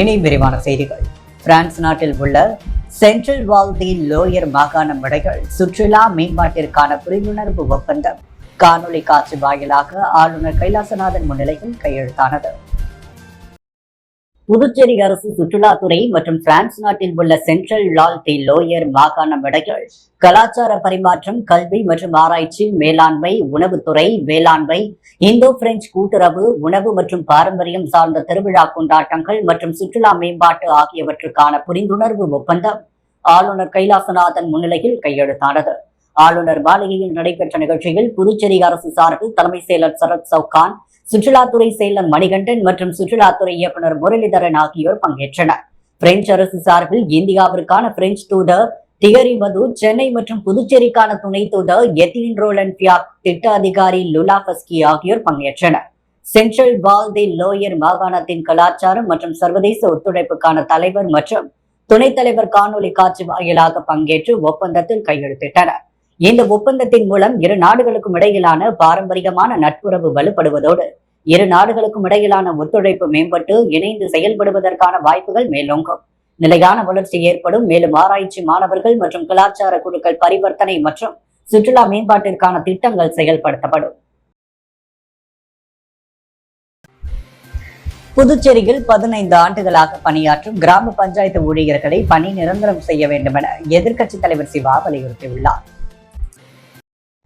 இனி விரிவான செய்திகள். பிரான்ஸ் நாட்டில் உள்ள சென்ட்ரல் வால் தி லோயர் மாகாண முறைகள் சுற்றுலா மேம்பாட்டிற்கான புரிந்துணர்வு ஒப்பந்தம் காணொலி காட்சி வாயிலாக ஆளுநர் கைலாசநாதன் முன்னிலையில் கையெழுத்தானது. புதுச்சேரி அரசு சுற்றுலாத்துறை மற்றும் பிரான்ஸ் நாட்டில் உள்ள சென்ட்ரல் லால் தி லோயர் மாகாண முறைகள் கலாச்சார பரிமாற்றம், கல்வி மற்றும் ஆராய்ச்சி, மேலாண்மை, உணவுத்துறை, வேளாண்மை, இந்தோ பிரெஞ்சு கூட்டுறவு, உணவு மற்றும் பாரம்பரியம் சார்ந்த திருவிழா கொண்டாட்டங்கள் மற்றும் சுற்றுலா மேம்பாட்டு ஆகியவற்றுக்கான புரிந்துணர்வு ஒப்பந்தம் ஆளுநர் கைலாசநாதன் முன்னிலையில் கையெழுத்தானது. ஆளுநர் மாளிகையில் நடைபெற்ற நிகழ்ச்சியில் புதுச்சேரி அரசு சார்பில் தலைமை செயலர் சரத் சவுகான், சுற்றுலாத்துறை செயலர் மணிகண்டன் மற்றும் சுற்றுலாத்துறை இயக்குநர் முரளிதரன் ஆகியோர் பங்கேற்றனர். பிரெஞ்சு அரசு சார்பில் இந்தியாவிற்கான பிரெஞ்சு தூதர் தியரி மது, சென்னை மற்றும் புதுச்சேரிக்கான துணை தூதர் எத்தின் ரோலன் பியாக், திட்ட அதிகாரி லுலா பஸ்கி ஆகியோர் பங்கேற்றனர். சென்ட்ரல் வால் தி லோயர் மாகாணத்தின் கலாச்சாரம் மற்றும் சர்வதேச ஒத்துழைப்புக்கான தலைவர் மற்றும் துணைத் தலைவர் காணொலி காட்சி வாயிலாக பங்கேற்று ஒப்பந்தத்தில் கையெழுத்திட்டனர். இந்த ஒப்பந்தத்தின் மூலம் இரு நாடுகளுக்கும் இடையிலான பாரம்பரியமான நட்புறவு வலுப்படுவதோடு இரு நாடுகளுக்கும் இடையிலான ஒத்துழைப்பு மேம்பட்டு இணைந்து செயல்படுவதற்கான வாய்ப்புகள் மேலோங்கும். நிலையான வளர்ச்சி ஏற்படும். மேலும் ஆராய்ச்சி, மாணவர்கள் மற்றும் கலாச்சார குழுக்கள் பரிவர்த்தனை மற்றும் சுற்றுலா மேம்பாட்டிற்கான திட்டங்கள் செயல்படுத்தப்படும். புதுச்சேரியில் 15 ஆண்டுகளாக பணியாற்றும் கிராம பஞ்சாயத்து ஊழியர்களை பணி நிரந்தரம் செய்ய வேண்டும் என எதிர்க்கட்சித் தலைவர் சிவா வலியுறுத்தியுள்ளார்.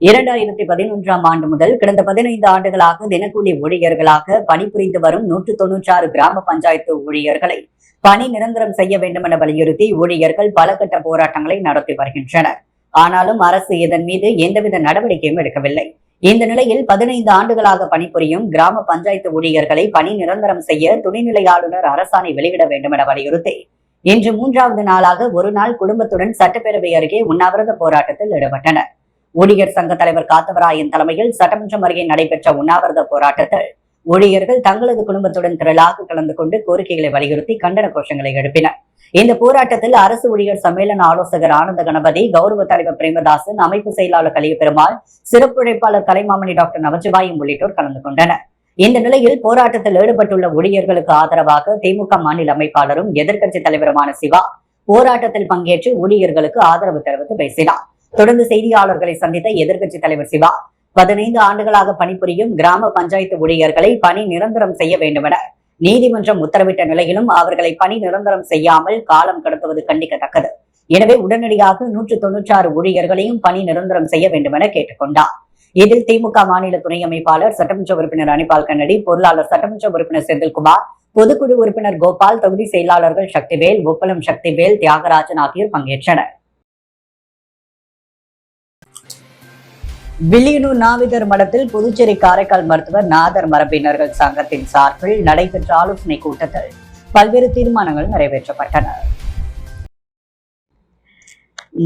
2011ஆம் ஆண்டு முதல் கடந்த 15 ஆண்டுகளாக தினக்கூலி ஊழியர்களாக பணிபுரிந்து வரும் 196 கிராம பஞ்சாயத்து ஊழியர்களை பணி நிரந்தரம் செய்ய வேண்டும் என வலியுறுத்தி ஊழியர்கள் பல கட்ட போராட்டங்களை நடத்தி வருகின்றனர். ஆனாலும் அரசு இதன் மீது எந்தவித நடவடிக்கையும் எடுக்கவில்லை. இந்த நிலையில் 15 ஆண்டுகளாக பணிபுரியும் கிராம பஞ்சாயத்து ஊழியர்களை பணி நிரந்தரம் செய்ய துணைநிலை ஆளுநர் அரசாணை வெளியிட வேண்டும் என வலியுறுத்தி இன்று 3வது நாளாக ஒரு நாள் குடும்பத்துடன் சட்டப்பேரவை அருகே உண்ணாவிரத போராட்டத்தில் ஈடுபட்டனர். ஊழியர் சங்க தலைவர் காத்தவராயன் தலைமையில் சட்டமன்றம் அருகே நடைபெற்ற உண்ணாவிரத போராட்டத்தில் ஊழியர்கள் தங்களது குடும்பத்துடன் திரளாக கலந்து கொண்டு கோரிக்கைகளை வலியுறுத்தி கண்டன கோஷங்களை எழுப்பினர். இந்த போராட்டத்தில் அரசு ஊழியர் சம்மேளன ஆலோசகர் ஆனந்த கணபதி, கௌரவ தலைவர் பிரேமதாசன், அமைப்பு செயலாளர் கலியபெருமாள், சிறப்பு உழைப்பாளர் கலைமாமணி டாக்டர் நமச்சிவாயம் உள்ளிட்டோர் கலந்து கொண்டனர். இந்த நிலையில் போராட்டத்தில் ஈடுபட்டுள்ள ஊழியர்களுக்கு ஆதரவாக திமுக மாநில அமைப்பாளரும் எதிர்க்கட்சித் தலைவருமான சிவா போராட்டத்தில் பங்கேற்று ஊழியர்களுக்கு ஆதரவு தெரிவித்து பேசினார். தொடர்ந்து செய்தியாளர்களை சந்தித்த எதிர்க்கட்சித் தலைவர் சிவா 15 ஆண்டுகளாக பணிபுரியும் கிராம பஞ்சாயத்து ஊழியர்களை பணி நிரந்தரம் செய்ய வேண்டும் என நீதிமன்றம் உத்தரவிட்ட நிலையிலும் அவர்களை பணி நிரந்தரம் செய்யாமல் காலம் கடத்துவது கண்டிக்கத்தக்கது. எனவே உடனடியாக 196 ஊழியர்களையும் பணி நிரந்தரம் செய்ய வேண்டும் என கேட்டுக்கொண்டார். இதில் திமுக மாநில துணை அமைப்பாளர் சட்டமன்ற உறுப்பினர் அனிபால் கண்ணடி, பொருளாளர் சட்டமன்ற உறுப்பினர் செந்தில்குமார், பொதுக்குழு உறுப்பினர் கோபால், தொகுதி செயலாளர்கள் சக்திவேல், உப்பளம் சக்திவேல், தியாகராஜன் ஆகியோர் பங்கேற்றனர். வில்லியனூர் நாவிதர் மடத்தில் புதுச்சேரி காரைக்கால் மருத்துவர் நாதர் மரபினர்கள் சங்கத்தின் சார்பில் நடைபெற்ற ஆலோசனை கூட்டத்தில் பல்வேறு தீர்மானங்கள் நிறைவேற்றப்பட்டன.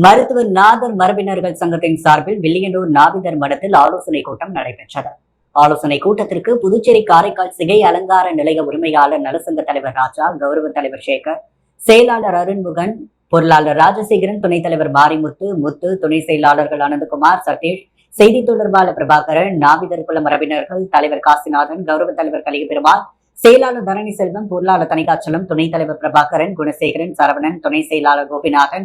மருத்துவர் நாதர் மரபினர்கள் சங்கத்தின் சார்பில் வில்லியனூர் நாவிதர் மடத்தில் ஆலோசனை கூட்டம் நடைபெற்றது. ஆலோசனை கூட்டத்திற்கு புதுச்சேரி காரைக்கால் சிகை அலங்கார நிலைய உரிமையாளர் நலசங்க தலைவர் ராஜா, கௌரவ தலைவர் சேகர், செயலாளர் அருண்முகன், பொருளாளர் ராஜசேகரன், துணைத் தலைவர் மாரிமுத்து, முத்து, துணை செயலாளர்கள் அனந்தகுமார், சதீஷ், செய்தி தொடர்பாளர் பிரபாகரன், நாவிதர் குல மரபினர்கள் தலைவர் காசிநாதன், கௌரவ தலைவர் கலியபெருமாள், செயலாளர் தரணி செல்வம், பொருளாளர் தனிகாச்சலம், துணைத் தலைவர் பிரபாகரன், குணசேகரன், சரவணன், துணை செயலாளர் கோபிநாதன்,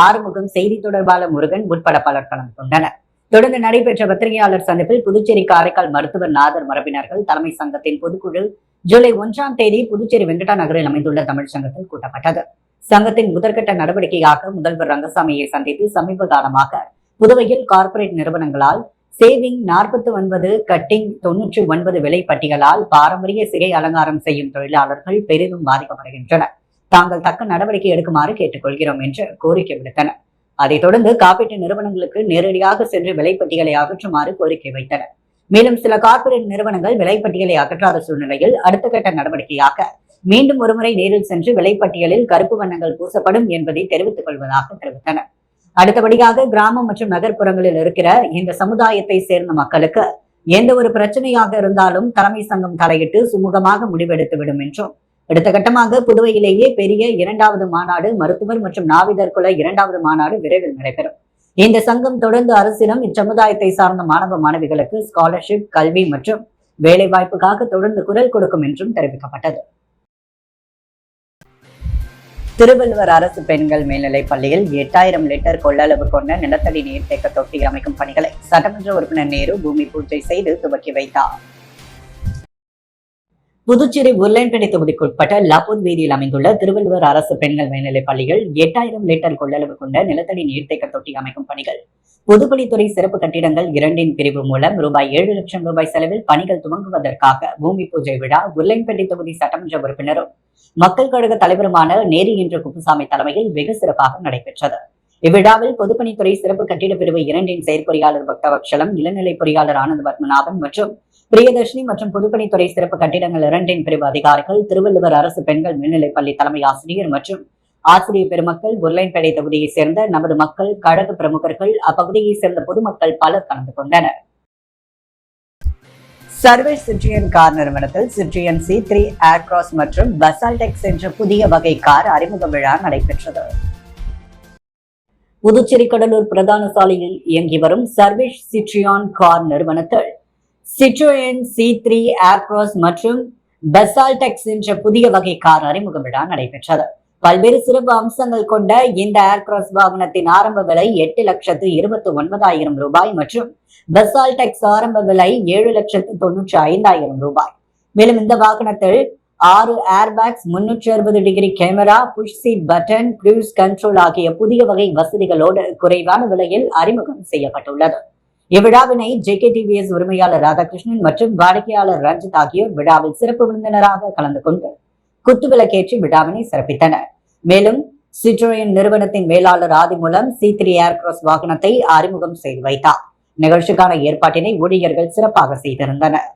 ஆறுமுகம், செய்தி தொடர்பாளர் முருகன் உட்பட பலர் கலந்து கொண்டனர். தொடர்ந்து நடைபெற்ற பத்திரிகையாளர் சந்திப்பில் புதுச்சேரி காரைக்கால் மருத்துவர் நாதர் மரபினர்கள் தலைமை சங்கத்தின் பொதுக்குழு ஜூலை 1ஆம் தேதி புதுச்சேரி வெங்கடா நகரில் அமைந்துள்ள தமிழ் சங்கத்தில் கூட்டப்பட்டது. சங்கத்தின் முதற்கட்ட நடவடிக்கையாக முதல்வர் ரங்கசாமியை சந்தித்து சமீப காலமாக புதுவையில் கார்ப்பரேட் நிறுவனங்களால் சேவிங் 49, கட்டிங் 99 விலை பட்டியலால் பாரம்பரிய சிகை அலங்காரம் செய்யும் தொழிலாளர்கள் பெரிதும் பாதிக்கப்படுகின்றனர். தாங்கள் தக்க நடவடிக்கை எடுக்குமாறு கேட்டுக்கொள்கிறோம் என்று கோரிக்கை விடுத்தனர். அதைத் தொடர்ந்து காப்பீட்டு நிறுவனங்களுக்கு நேரடியாக சென்று விலைப்பட்டியலை அகற்றுமாறு கோரிக்கை வைத்தனர். மேலும் சில கார்ப்பரேட் நிறுவனங்கள் விலைப்பட்டியலை அகற்றாத சூழ்நிலையில் அடுத்த கட்ட நடவடிக்கையாக மீண்டும் ஒருமுறை நேரில் சென்று விலைப்பட்டியலில் கருப்பு வண்ணங்கள் பூசப்படும் என்பதை தெரிவித்துக் கொள்வதாக தெரிவித்தனர். அடுத்தபடியாக கிராமம் மற்றும் நகர்ப்புறங்களில் இருக்கிற இந்த சமுதாயத்தை சேர்ந்த மக்களுக்கு எந்த ஒரு பிரச்சனையாக இருந்தாலும் தலைமை சங்கம் தலையிட்டு சுமூகமாக முடிவெடுத்துவிடும் என்றும், அடுத்த கட்டமாக புதுவையிலேயே பெரிய 2வது மாநாடு, மருத்துவர் மற்றும் நாவிதர் குல 2வது மாநாடு விரைவில் நடைபெறும். இந்த சங்கம் தொடர்ந்து அரசிடம் இச்சமுதாயத்தை சார்ந்த மாணவ மாணவிகளுக்கு ஸ்காலர்ஷிப், கல்வி மற்றும் வேலைவாய்ப்புக்காக தொடர்ந்து குரல் கொடுக்கும் என்றும் தெரிவிக்கப்பட்டது. திருவள்ளுவர் அரசு பெண்கள் மேல்நிலைப் பள்ளியில் 8000 லிட்டர் கொள்ளளவு கொண்ட நிலத்தடி நீர்த்தேக்க தொட்டி அமைக்கும் பணிகளை சட்டமன்ற உறுப்பினர் நேரு பூமி பூஜை செய்து துவக்கி வைத்தார். புதுச்சேரி உருளையன்பேட்டை தொகுதிக்குட்பட்ட லாப்பூர் வீதியில் அமைந்துள்ள திருவள்ளுவர் அரசு பெண்கள் மேல்நிலைப் பள்ளியில் 8000 லிட்டர் கொள்ளளவு கொண்ட நிலத்தடி நீர்த்தேக்க தொட்டி அமைக்கும் பணிகள் பொதுப்பணித்துறை சிறப்பு கட்டிடங்கள் 2 பிரிவு மூலம் ரூபாய் 7 லட்சம் செலவில் பணிகள் துவங்குவதற்காக பூமி பூஜை விழா உருளையன்பேட்டை தொகுதி சட்டமன்ற உறுப்பினரும் மக்கள் கழக தலைவருமான நேரு என்ற குப்புசாமி தலைமையில் வெகு சிறப்பாக நடைபெற்றது. இவ்விழாவில் பொதுப்பணித்துறை சிறப்பு கட்டிட பிரிவு 2 செயற்பொறியாளர் பக்தவட்சலம், இளநிலை பொறியாளர் ஆனந்த பத்மநாபன் மற்றும் பிரியதர்ஷினி மற்றும் பொதுப்பணித்துறை சிறப்பு கட்டிடங்கள் 2 பிரிவு அதிகாரிகள், திருவள்ளுவர் அரசு பெண்கள் மேல்நிலைப் பள்ளி தலைமை ஆசிரியர் மற்றும் ஆசிரியர் பெருமக்கள், உருளையன்பேட்டை தொகுதியைச் சேர்ந்த நமது மக்கள், கழக பிரமுகர்கள், அப்பகுதியைச் சேர்ந்த பொதுமக்கள் பலர் கலந்து கொண்டனர். சர்வேஷ் சிட்ரியன் கார் நிறுவனத்தில் சிட்ரியன் C3 ஏர்கிராஸ் மற்றும் பசால்டெக்ஸ் என்ற புதிய வகை கார் அறிமுக விழா நடைபெற்றது. புதுச்சேரி கடலூர் பிரதான சாலையில் இயங்கி வரும் சர்வேஷ் சிட்ரியான் கார் நிறுவனத்தில் சிட்ரோயன் C3 ஏர்கிராஸ் மற்றும் பசால்டெக்ஸ் என்ற புதிய வகை கார் அறிமுக விழா நடைபெற்றது. பல்வேறு சிறப்பு அம்சங்கள் கொண்ட இந்த ஏர்கிராஸ் வாகனத்தின் ஆரம்ப விலை 8,29,000 மற்றும் பசால்டெக்ஸ் ஆரம்ப விலை 7,95,000. மேலும் இந்த வாகனத்தில் 6 airbags, 360 degree camera, push seat button, cruise control ஆகிய புதிய வகை வசதிகளோடு குறைவான விலையில் அறிமுகம் செய்யப்பட்டுள்ளது. இவ்விழாவினை JKTVS உரிமையாளர் ராதாகிருஷ்ணன் மற்றும் வாடிக்கையாளர் ரஞ்சித் ஆகியோர் விழாவில் சிறப்பு விருந்தினராக கலந்து கொண்டு குத்துவிளக்கேற்றி விழாவினை சிறப்பித்தனர். மேலும் சிட்ரோயன் நிறுவனத்தின் மேலாளர் ஆதி மூலம் C3 ஏர்கிராஸ் வாகனத்தை அறிமுகம் செய்து வைத்தார். நிகழ்ச்சிக்கான ஏற்பாட்டினை ஊழியர்கள் சிறப்பாக செய்திருந்தனர்.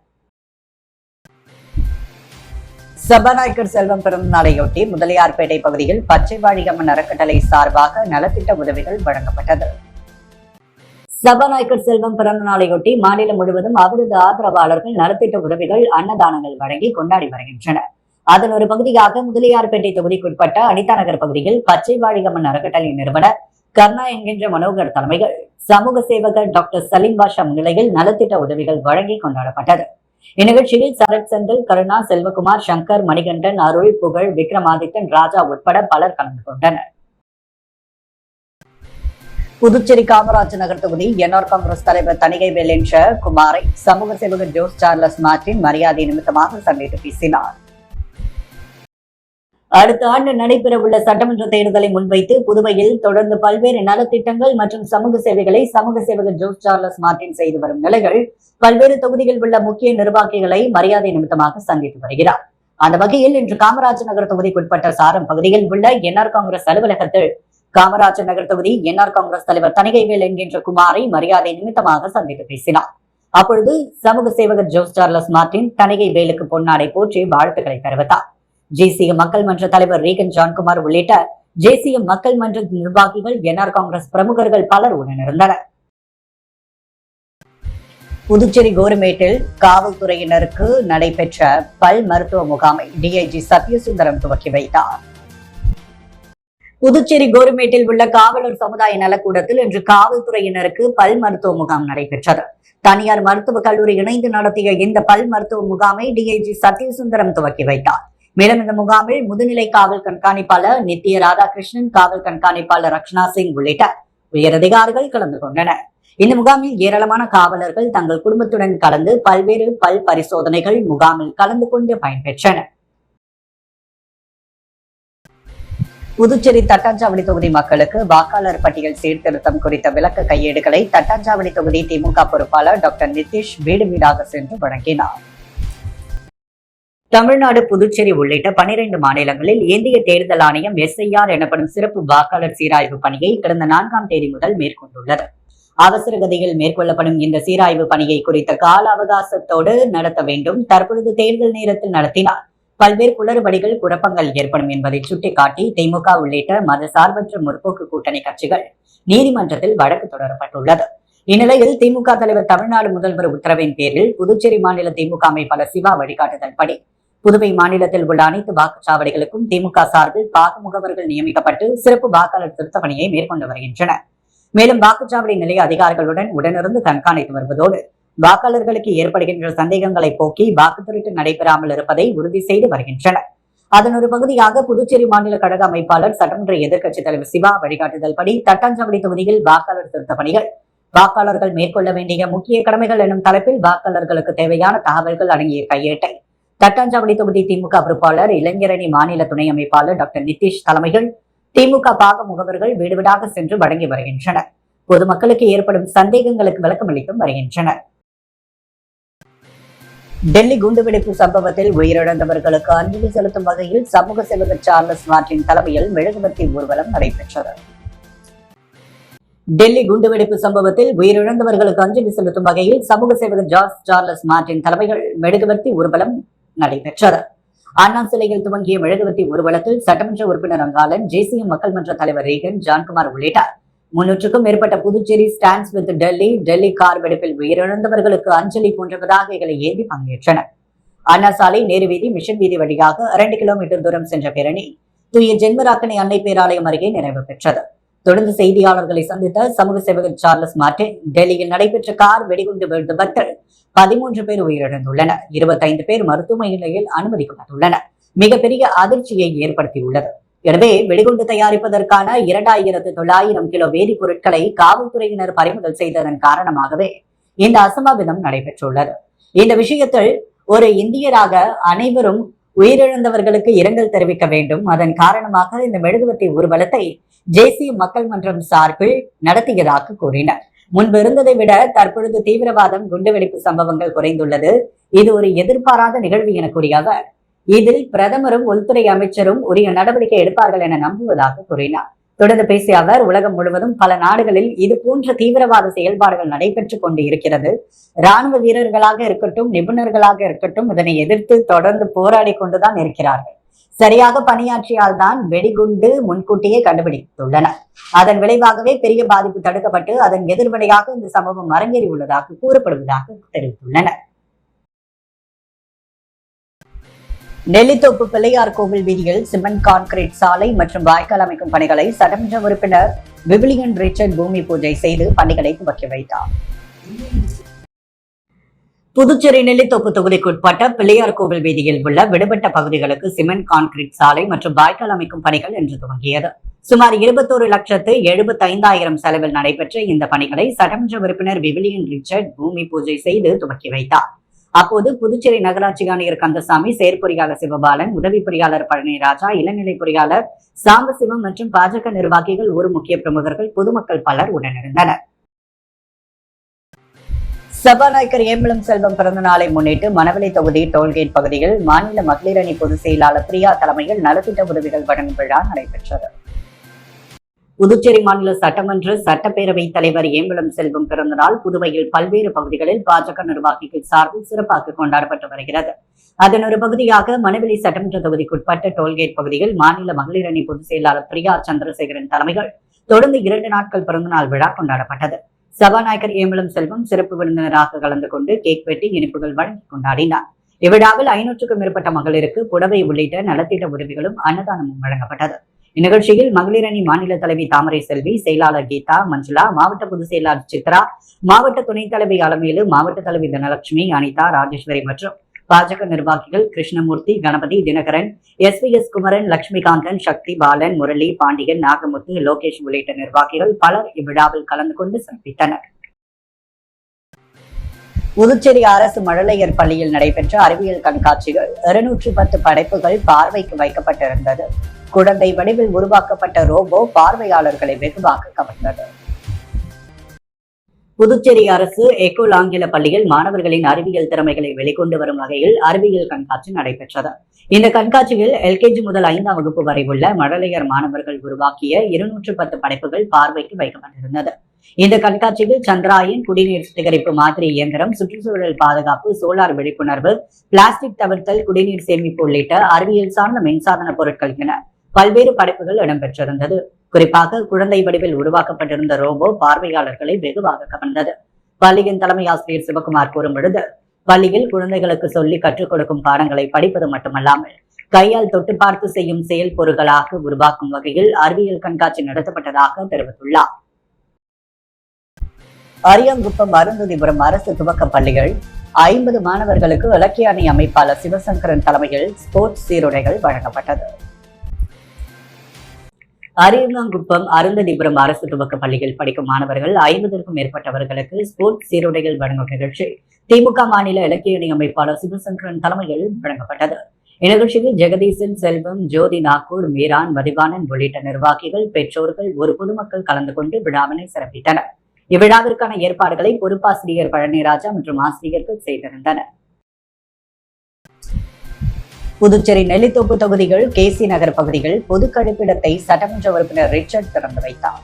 சபாநாயகர் செல்வம் பிறந்த நாளையொட்டி முதலியார்பேட்டை பகுதியில் பச்சை வாழியம்மன் அறக்கட்டளை சார்பாக நலத்திட்ட உதவிகள் வழங்கப்பட்டது. சபாநாயகர் செல்வம் பிறந்த நாளையொட்டி மாநிலம் முழுவதும் அவரது ஆதரவாளர்கள் நலத்திட்ட உதவிகள், அன்னதானங்கள் வழங்கி கொண்டாடி வருகின்றனர். அதன் ஒரு பகுதியாக முதலியார்பேட்டை தொகுதிக்குட்பட்ட அனிதா நகர் பகுதியில் பச்சை வாழியம்மன் அறக்கட்டளை நிறுவனர் கர்ணா என்கின்ற மனோகர் தலைமையில் சமூக சேவகர் டாக்டர் சலீம் பாஷா முன்னிலையில் நலத்திட்ட உதவிகள் வழங்கி கொண்டாடப்பட்டது. இந்நிகழ்ச்சியில் சரத் செந்தில், கருணா, செல்வகுமார், சங்கர், மணிகண்டன், அருள், புகழ், விக்ரமாதித்தன், ராஜா உட்பட பலர் கலந்து கொண்டனர். புதுச்சேரி காமராஜ் நகர் தொகுதி NR காங்கிரஸ் தலைவர் தணிகைவேல் என்ற குமாரை சமூக சேவகர் ஜோஸ் சார்லஸ் மார்டின் மரியாதை நிமித்தமாக சந்தித்து பேசினார். அடுத்த ஆண்டு நடைபெறவுள்ள சட்டமன்ற தேர்தலை முன்வைத்து புதுவையில் தொடர்ந்து பல்வேறு நலத்திட்டங்கள் மற்றும் சமூக சேவைகளை சமூக சேவகர் ஜோஸ் சார்லஸ் மார்டின் செய்து வரும் நிலையில் பல்வேறு தொகுதிகளில் உள்ள முக்கிய நிர்வாகிகளை மரியாதை நிமித்தமாக சந்தித்து வருகிறார். அந்த வகையில் இன்று காமராஜ் நகர் தொகுதிக்குட்பட்ட சாரம் பகுதியில் உள்ள NR காங்கிரஸ் அலுவலகத்தில் காமராஜ் நகர் தொகுதி NR காங்கிரஸ் தலைவர் தணிகைவேல் என்கின்ற குமாரை மரியாதை நிமித்தமாக சந்தித்து பேசினார். அப்பொழுது சமூக சேவகர் ஜோஸ் சார்லஸ் மார்டின் தணிகைவேலுக்கு பொன்னாடை போற்றி வாழ்த்துக்களை தெரிவித்தார். JCM மக்கள் மன்ற தலைவர் ரீகன் ஜான்குமார் உள்ளிட்ட JCM மக்கள் மன்ற நிர்வாகிகள், NR காங்கிரஸ் பிரமுகர்கள் பலர் உடனிருந்தனர். புதுச்சேரி கோரிமேட்டில் காவல்துறையினருக்கு நடைபெற்ற பல் மருத்துவ முகாமை DIG சத்யசுந்தரம் துவக்கி வைத்தார். புதுச்சேரி கோரிமேட்டில் உள்ள காவலர் சமுதாய நலக்கூடத்தில் இன்று காவல்துறையினருக்கு பல் மருத்துவ முகாம் நடைபெற்றது. தனியார் மருத்துவக் கல்லூரி இணைந்து நடத்திய இந்த பல் மருத்துவ முகாமை DIG சத்யசுந்தரம் துவக்கி வைத்தார். மேலும் இந்த முகாமில் முதுநிலை காவல் கண்காணிப்பாளர் நித்ய ராதாகிருஷ்ணன், காவல் கண்காணிப்பாளர் ரக்ஷனா சிங் உள்ளிட்ட உயரதிகாரிகள் கலந்து கொண்டனர். இந்த முகாமில் ஏராளமான காவலர்கள் தங்கள் குடும்பத்துடன் கலந்து பல்வேறு பல் பரிசோதனைகள் முகாமில் கலந்து கொண்டு பயன்பெற்றனர். புதுச்சேரி தட்டாஞ்சாவடி தொகுதி மக்களுக்கு வாக்காளர் பட்டியல் சீர்திருத்தம் குறித்த விளக்க கையேடுகளை தட்டாஞ்சாவடி தொகுதி திமுக பொறுப்பாளர் டாக்டர் நிதிஷ் வீடு வீடாக சென்று வழங்கினார். தமிழ்நாடு, புதுச்சேரி உள்ளிட்ட 12 மாநிலங்களில் இந்திய தேர்தல் ஆணையம் SIR எனப்படும் சிறப்பு வாக்காளர் சீராய்வு பணியை கடந்த 4ஆம் தேதி முதல் மேற்கொண்டுள்ளது. அவசர கதியில் மேற்கொள்ளப்படும் இந்த சீராய்வு பணியை குறித்த கால அவகாசத்தோடு நடத்த வேண்டும். தற்பொழுது தேர்தல் நேரத்தில் நடத்தினால் பல்வேறு குளறுபடிகள், குழப்பங்கள் ஏற்படும் என்பதை சுட்டிக்காட்டி திமுக உள்ளிட்ட மதசார்பற்ற முற்போக்கு கூட்டணி கட்சிகள் நீதிமன்றத்தில் வழக்கு தொடரப்பட்டுள்ளது. இந்நிலையில் திமுக தலைவர் தமிழ்நாடு முதல்வர் உத்தரவின் பேரில் புதுச்சேரி மாநில திமுக அமைப்பாளர் சிவா வழிகாட்டுதல் படி புதுவை மாநிலத்தில் உள்ள அனைத்து வாக்குச்சாவடிகளுக்கும் திமுக சார்பில் பாக முகவர்கள் நியமிக்கப்பட்டு சிறப்பு வாக்காளர் திருத்த பணியை மேற்கொண்டு வருகின்றனர். மேலும் வாக்குச்சாவடி நிலைய அதிகாரிகளுடன் உடனிருந்து கண்காணித்து வருவதோடு வாக்காளர்களுக்கு ஏற்படுகின்ற சந்தேகங்களை போக்கி வாக்கு திருட்டு நடைபெறாமல் இருப்பதை உறுதி செய்து வருகின்றனர். அதன் ஒரு பகுதியாக புதுச்சேரி மாநில கழக அமைப்பாளர் சட்டமன்ற எதிர்க்கட்சித் தலைவர் சிவா வழிகாட்டுதல் படி தட்டாஞ்சாவடி தொகுதியில் வாக்காளர் திருத்த பணிகள், வாக்காளர்கள் மேற்கொள்ள வேண்டிய முக்கிய கடமைகள் எனும் தலைப்பில் வாக்காளர்களுக்கு தேவையான தகவல்கள் அடங்கிய கையேட்டை தட்டாஞ்சாவடி தொகுதி திமுக பொறுப்பாளர் இளைஞரணி மாநில துணை அமைப்பாளர் டாக்டர் நிதிஷ் தலைமையில் திமுக பாக முகவர்கள் வீடு வீடாக சென்று வழங்கி வருகின்றனர். பொதுமக்களுக்கு ஏற்படும் சந்தேகங்களுக்கு விளக்கமளித்தும் வருகின்றனர். டெல்லி குண்டுவெடிப்பு சம்பவத்தில் உயிரிழந்தவர்களுக்கு அஞ்சலி செலுத்தும் வகையில் சமூக சேவகர் சார்லஸ் மார்டின் தலைமையில் மெழுகுவர்த்தி ஊர்வலம் நடைபெற்றது. டெல்லி குண்டுவெடிப்பு சம்பவத்தில் உயிரிழந்தவர்களுக்கு அஞ்சலி செலுத்தும் வகையில் சமூக சேவகர் சார்லஸ் மார்டின் தலைமையில் மெழுகுவர்த்தி ஊர்வலம் நடைபெற்றது. அண்ணா சிலையில் துவங்கிய மெழுகுவர்த்தி ஊர்வலத்தில் சட்டமன்ற உறுப்பினர் அங்காளன், ஜேசிஎம் மக்கள் மன்ற தலைவர் ரீகன், ஜான்குமார் உள்ளிட்ட 300க்கும் மேற்பட்ட Puducherry stands with Delhi car வெடிப்பில் உயிரிழந்தவர்களுக்கு அஞ்சலி போன்ற பதாகைகளை ஏந்தி பங்கேற்றனர். அண்ணா சாலை, நேரு வீதி, மிஷன் வீதி வழியாக 2 கிலோமீட்டர் தூரம் சென்ற பேரணி தூய ஜென்மராக்கனை அன்னை பேராலயம் அருகே நிறைவு பெற்றது. தொடர்ந்து செய்தியாளர்களை சந்தித்த சமூக சேவகர் சார்லஸ் மார்டின், டெல்லியில் நடைபெற்ற கார் வெடிகுண்டு விபத்தில் 13 பேர் உயிரிழந்துள்ளனர். 25 பேர் மருத்துவமனையில் அனுமதிக்கப்பட்டுள்ளனர். மிகப்பெரிய அதிர்ச்சியை ஏற்படுத்தியுள்ளது. எனவே வெடிகுண்டு தயாரிப்பதற்கான 2900 கிலோ வேதிப்பொருட்களை காவல்துறையினர் பறிமுதல் செய்ததன் காரணமாகவே இந்த அசம்பாவிதம் நடைபெற்றுள்ளது. இந்த விஷயத்தில் ஒரு இந்தியராக அனைவரும் உயிரிழந்தவர்களுக்கு இரங்கல் தெரிவிக்க வேண்டும். அதன் காரணமாக இந்த மெழுகுவர்த்தி ஊர்வலத்தை ஜேசிய மக்கள் மன்றம் சார்பில் நடத்தியதாக கூறினர். முன்பு இருந்ததை விட தற்பொழுது தீவிரவாதம், குண்டுவெடிப்பு சம்பவங்கள் குறைந்துள்ளது. இது ஒரு எதிர்பாராத நிகழ்வு என கூறிய அவர், இதில் பிரதமரும் உள்துறை அமைச்சரும் உரிய நடவடிக்கை எடுப்பார்கள் என நம்புவதாக கூறினார். தொடர்ந்து பேசிய அவர், உலகம் முழுவதும் பல நாடுகளில் இது போன்ற தீவிரவாத செயல்பாடுகள் நடைபெற்றுக் கொண்டு இருக்கிறது. ராணுவ வீரர்களாக இருக்கட்டும், நிபுணர்களாக இருக்கட்டும், இதனை எதிர்த்து தொடர்ந்து போராடி கொண்டுதான் இருக்கிறார்கள். சரியாக பணியாற்றியால் தான் வெடிகுண்டு முன்கூட்டியே கண்டுபிடித்துள்ளனர். அதன் விளைவாகவே பெரிய பாதிப்பு தடுக்கப்பட்டு அதன் எதிர்வினையாக இந்த சம்பவம் அரங்கேறியுள்ளதாக கூறப்படுவதாக தெரிவித்துள்ளனர். நெல்லித்தோப்பு பிள்ளையார் கோவில் வீதியில் சிமெண்ட் கான்கிரீட் சாலை மற்றும் வாய்க்கால் அமைக்கும் பணிகளை சட்டமன்ற உறுப்பினர் விவிலியன் ரிச்சர்ட் பூமி பூஜை செய்து பணிகளை துவக்கி வைத்தார். புதுச்சேரி நெல்லித்தோப்பு தொகுதிக்குட்பட்ட பிள்ளையார் கோவில் வீதியில் உள்ள விடுபட்ட பகுதிகளுக்கு சிமெண்ட் கான்கிரீட் சாலை மற்றும் வாய்க்கால் அமைக்கும் பணிகள் இன்று துவங்கியது. சுமார் 21,75,000 செலவில் நடைபெற்ற இந்த பணிகளை சட்டமன்ற உறுப்பினர் விவிலியன் ரிச்சர்ட் பூமி பூஜை செய்து துவக்கி வைத்தார். அப்போது புதுச்சேரி நகராட்சி ஆணையர் கந்தசாமி, செயற்பொறியாளர் சிவபாலன், உதவி பொறியாளர் பழனிராஜா, இளநிலை பொறியாளர் சாம்பசிவம் மற்றும் பாஜக நிர்வாகிகள், ஊர் முக்கிய பிரமுகர்கள், பொதுமக்கள் பலர் உடனிருந்தனர். சபாநாயகர் ஏம்பலம் செல்வம் பிறந்த நாளை முன்னிட்டு மணவெளி தொகுதி டோல்கேட் பகுதியில் மாநில மகளிர் அணி பொதுச் செயலாளர் பிரியா தலைமையில் நலத்திட்ட உதவிகள் வழங்கும் விழா நடைபெற்றது. புதுச்சேரி மாநில சட்டமன்ற சட்டப்பேரவைத் தலைவர் ஏம்பலம் செல்வம் பிறந்த நாள் புதுவையில் பல்வேறு பகுதிகளில் பாஜக நிர்வாகிகள் சார்பில் சிறப்பாக கொண்டாடப்பட்டு வருகிறது. அதன் ஒரு பகுதியாக மணவெளி சட்டமன்ற தொகுதிக்குட்பட்ட டோல்கேட் பகுதியில் மாநில மகளிர் அணி பொதுச் செயலாளர் பிரியா சந்திரசேகரன் தலைமையில் தொடர்ந்து 2 நாட்கள் பிறந்தநாள் விழா கொண்டாடப்பட்டது. சபாநாயகர் ஏம்பலம் செல்வம் சிறப்பு விருந்தினராக கலந்து கொண்டு கேக் வெட்டி இனிப்புகள் வழங்கி கொண்டாடினார். இவ்விழாவில் 500க்கும் மேற்பட்ட மகளிருக்கு புடவை உள்ளிட்ட நலத்திட்ட உதவிகளும் அன்னதானமும் வழங்கப்பட்டது. இந்நிகழ்ச்சியில் மகளிர் அணி மாநில தலைவி தாமரை செல்வி, செயலாளர் கீதா, மஞ்சுளா, மாவட்ட பொதுச் செயலாளர் சித்ரா, மாவட்ட துணைத் தலைவி அலமேலு, மாவட்ட தலைவி தனலட்சுமி, அனிதா, ராஜேஸ்வரி மற்றும் பாஜக நிர்வாகிகள் கிருஷ்ணமூர்த்தி, கணபதி, தினகரன், எஸ் குமரன், லட்சுமிகாந்தன், சக்தி, பாலன், முரளி, பாண்டியன், நாகமுத்து, லோகேஷ் உள்ளிட்ட நிர்வாகிகள் பலர் இவ்விழாவில் கலந்து கொண்டு சிறப்பித்தனர். புதுச்சேரி அரசு மழலையர் பள்ளியில் நடைபெற்ற அறிவியல் கண்காட்சிகள் 210 படைப்புகள் பார்வைக்கு வைக்கப்பட்டிருந்தது. குழந்தை வடிவில் உருவாக்கப்பட்ட ரோபோ பார்வையாளர்களை வெகுவாக கவர்ந்தது. புதுச்சேரி அரசு எக்கோல் ஆங்கில பள்ளியில் மாணவர்களின் அறிவியல் திறமைகளை வெளிக்கொண்டு வரும் வகையில் அறிவியல் கண்காட்சி நடைபெற்றது. இந்த கண்காட்சியில் LKG முதல் 5ஆம் வகுப்பு வரை உள்ள மழலையர் மாணவர்கள் உருவாக்கிய 210 படைப்புகள் பார்வைக்கு வைக்கப்பட்டிருந்தது. இந்த கண்காட்சியில் சந்திராயன், குடிநீர் சுத்திகரிப்பு மாதிரி இயந்திரம், சுற்றுச்சூழல் பாதுகாப்பு, சோலார் விழிப்புணர்வு, பிளாஸ்டிக் தவிர்த்தல், குடிநீர் சேமிப்பு உள்ளிட்ட அறிவியல் சார்ந்த மின்சாதன பொருட்கள் என பல்வேறு படைப்புகள் இடம்பெற்றிருந்தது. குறிப்பாக குழந்தை வடிவில் உருவாக்கப்பட்டிருந்த ரோபோ பார்வையாளர்களை வெகுவாக கவர்ந்தது. பள்ளியின் தலைமை ஆசிரியர் சிவகுமார் கூறும் பொழுது, பள்ளியில் குழந்தைகளுக்கு சொல்லி கற்றுக் கொடுக்கும் பாடங்களை படிப்பது மட்டுமல்லாமல் கையால் தொட்டு பார்த்து செய்யும் செயல் பொருள்களாக உருவாக்கும் வகையில் அறிவியல் கண்காட்சி நடத்தப்பட்டதாக தெரிவித்துள்ளார். அரியாங்குப்பம், அருந்ததிபுரம் அரசு துவக்க பள்ளிகள் 50 மாணவர்களுக்கு இலக்கிய அணி அமைப்பாளர் சிவசங்கரன் தலைமையில் ஸ்போர்ட்ஸ் சீருடைகள் வழங்கப்பட்டது. அரியங்காங்குப்பம் அருந்ததிபுரம் அரசு துவக்க பள்ளியில் படிக்கும் மாணவர்கள் 50க்கும் மேற்பட்டவர்களுக்கு ஸ்போர்ட்ஸ் சீருடைகள் வழங்கும் நிகழ்ச்சி திமுக மாநில இலக்கிய அணி அமைப்பாளர் சிவசங்கரன் தலைமையில் வழங்கப்பட்டது. இந்நிகழ்ச்சியில் ஜெகதீசன், செல்வம், ஜோதி, நாக்கூர், மீரான், மதிவாணன் உள்ளிட்ட நிர்வாகிகள், பெற்றோர்கள், ஒரு பொதுமக்கள் கலந்து கொண்டு விழாவினை சிறப்பித்தனர். இவ்விழாவிற்கான ஏற்பாடுகளை பொறுப்பாசிரியர் பழனிராஜா மற்றும் ஆசிரியர்கள் செய்திருந்தனர். புதுச்சேரி நெல்லித்தோப்பு தொகுதிகள் கேசி நகர் பகுதிகள் பொது கழிப்பிடத்தை சட்டமன்ற உறுப்பினர் ரிச்சர்ட் திறந்து வைத்தார்.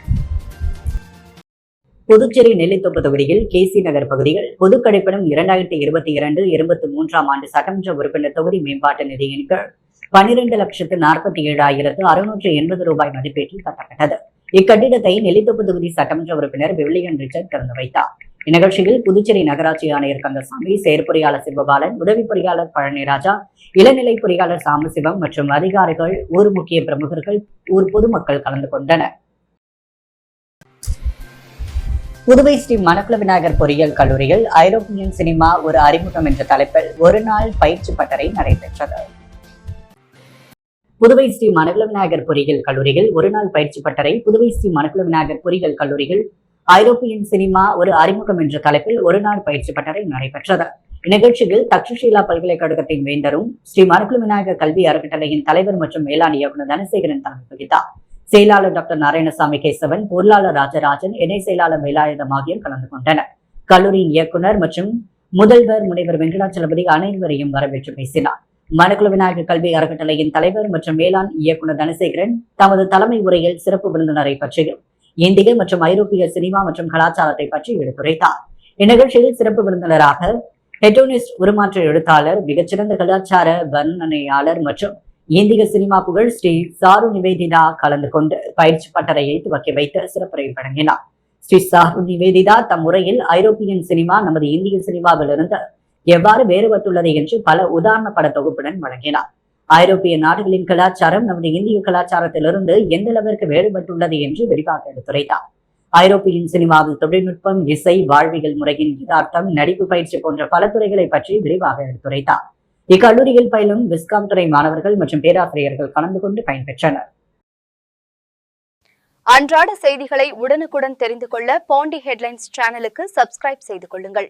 புதுச்சேரி நெல்லித்தோப்பு தொகுதியில் கேசி நகர் பகுதிகள் பொது கழிப்பிடம் 2022-23 ஆண்டு சட்டமன்ற உறுப்பினர் தொகுதி மேம்பாட்டு நிதியின் கீழ் 12,47,680 ரூபாய் மதிப்பீட்டில் கட்டப்பட்டது. இக்கட்டிடத்தை நெல்லித்தோப்பு தொகுதி சட்டமன்ற உறுப்பினர் வில்லியன் ரிச்சர்ட் திறந்து வைத்தார். இந்நிகழ்ச்சியில் புதுச்சேரி நகராட்சி ஆணையர் கந்தசாமி, செயற்பொறியாளர் சிவபாலன், உதவி பொறியாளர் பழனிராஜா, இளநிலை பொறியாளர் சாம்பசிவம் மற்றும் அதிகாரிகள், ஊர் முக்கிய பிரமுகர்கள், ஊர் பொதுமக்கள் கலந்து கொண்டனர். புதுவை ஸ்ரீ மணக்குள விநாயகர் பொறியியல் கல்லூரியில் ஐரோப்பியன் சினிமா ஒரு அறிமுகம் என்ற தலைப்பில் ஒருநாள் பயிற்சி பட்டறை நடைபெற்றது. புதுவை ஸ்ரீ மணக்குள விநாயகர் பொறியியல் கல்லூரியில் ஒருநாள் பயிற்சி பட்டறை புதுவை ஸ்ரீ மணக்குள விநாயகர் பொறியியல் கல்லூரியில் ஐரோப்பியன் சினிமா ஒரு அறிமுகம் என்ற தலைப்பில் ஒருநாள் பயிற்சி பட்டறை நடைபெற்றது. இந்நிகழ்ச்சியில் தக்ஷஷீலா பல்கலைக்கழகத்தின் வேந்தரும் ஸ்ரீ மணக்குள விநாயகர் கல்வி அறக்கட்டளையின் தலைவர் மற்றும் மேலாண் இயக்குநர் தனசேகரன் தலைமை வகித்தார். செயலாளர் டாக்டர் நாராயணசாமி கேசவன், பொருளாளர் ராஜராஜன், இணை செயலாளர் வேலாயுதம் ஆகியோர் கலந்து கொண்டனர். கல்லூரியின் இயக்குநர் மற்றும் முதல்வர் முனைவர் வெங்கடாச்சலபதி அனைவரையும் வரவேற்று பேசினார். மணக்குள விநாயகர் கல்வி அறக்கட்டளையின் தலைவர் மற்றும் மேலாண் இயக்குநர் தனசேகரன் தமது தலைமை உரையில் சிறப்பு விருந்தினரை பற்றியும் இந்திய மற்றும் ஐரோப்பிய சினிமா மற்றும் கலாச்சாரத்தை பற்றி எடுத்துரைத்தார். இந்நிகழ்ச்சியில் சிறப்பு விருந்தினராக ஹெட்டோனிஸ்ட் உருமாற்ற எழுத்தாளர், மிகச்சிறந்த கலாச்சார வர்ணனையாளர் மற்றும் இந்திய சினிமா புகழ் ஸ்ரீ சாரு நிவேதிதா கலந்து கொண்டு பயிற்சி பட்டறையை துவக்கி வைத்து சிறப்புரை வழங்கினார். ஸ்ரீ சாரு நிவேதிதா தம் முறையில் ஐரோப்பியன் சினிமா நமது இந்திய சினிமாவிலிருந்து எவ்வாறு வேறுபட்டுள்ளது என்று பல உதாரண பட தொகுப்புடன் வழங்கினார். ஐரோப்பிய நாடுகளின் கலாச்சாரம் நமது இந்திய கலாச்சாரத்திலிருந்து எந்த அளவிற்கு வேறுபட்டுள்ளது என்று விரிவாக எடுத்துரைத்தார். ஐரோப்பியன் சினிமாவில் தொழில்நுட்பம், இசை, வாழ்வியல் முறையின் யதார்த்தம், நடிப்பு பயிற்சி போன்ற பல துறைகளை பற்றி விரிவாக எடுத்துரைத்தார். இக்கல்லூரியில் பயிலும் விஸ்காம் துறை மாணவர்கள் மற்றும் பேராசிரியர்கள் கலந்து கொண்டு பயன்பெற்றனர். அன்றாட செய்திகளை உடனுக்குடன் தெரிந்து கொள்ள பாண்டி ஹெட்லைன்ஸ் சேனலுக்கு சப்ஸ்கிரைப் செய்து கொள்ளுங்கள்.